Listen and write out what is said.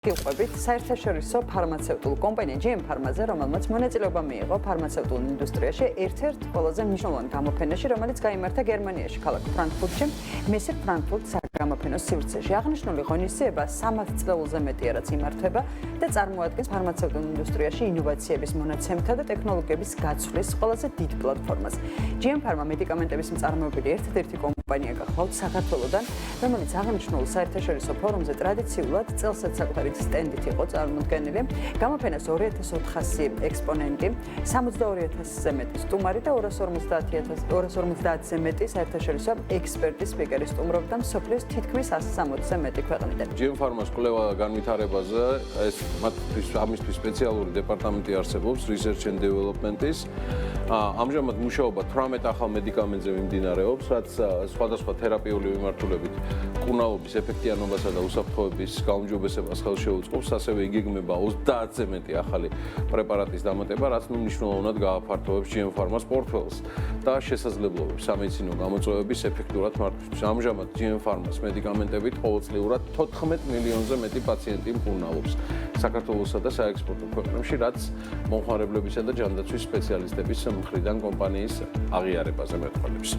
გიყვებით საერთაშორისო ფარმაცევტულ კომპანია GM Pharma-ზე, რომელმაც მონაწილეობა მიიღო ფარმაცევტულ ინდუსტრიაში ერთ-ერთ ყველაზე მნიშვნელოვან გამოფენაში, რომელიც გაიმართა გერმანიაში, ქალაქ ფრანკფურტში, მესერ ფრანკფურტ საგამოფენო სივრცეში. აღნიშნული ღონისძიება 300 წლეულზე მეტია, რაც იმართება და წარმოადგენს ფარმაცევტულ ინდუსტრიაში ინოვაციების მონაცემთა და ტექნოლოგიების გაცვლის ყველაზე დიდ პლატფორმას. GM Pharma მედიკამენტების მწარმოებელი ერთ-ერთი კომპანია გახლავთ საქართველოდან, რომელიც აღნიშნულ საერთაშორისო ფორუმზე ტრადიციულად წელსაც საკუთარი სტენდით იყო წარმოდგენილი. გამოფენას 2400 ექსპონენტი, 72000-ზე მეტი სტუმარი და 250-ზე მეტი საერთაშორისო ექსპერტი სპიკერი სტუმრობდა მსოფლიოს თითქმის 160-ზე მეტი ქვეყნიდან. GM Pharma-ს კვლევა განვითარებაზე ეს ამისთვის სპეციალური დეპარტამენტი არსებობს Research and Development-ის. ამჟამად მუშაობა 18 ახალ მედიკამენტზე მიმდინარეობს, რაც სხვადასხვა თერაპიული მიმართულებით მკურნალობის ეფექტიანობასა და უსაფრთხოების გაუმჯობესებას ხელს შეუწყობს, ასევე იგეგმება 30-ზე მეტი ახალი პრეპარატის დამატება, რაც მნიშვნელოვნად გააფართოვებს GM Pharma-s პორტფელს და შესაძლებლობებს სამედიცინო გამოწვევების ეფექტურად მართვისთვის. ამჟამად GM Pharma-s მედიკამენტებით ყოველწლიურად 14 მილიონზე მეტი პაციენტი მკურნალობს საქართველოსა და საექსპორტო ქვეყნებში, რაც მომხმარებლებისა და ჯანდაცვის სპეციალისტების მხრიდან კომპანიის აღიარებაზე მეტყველებს.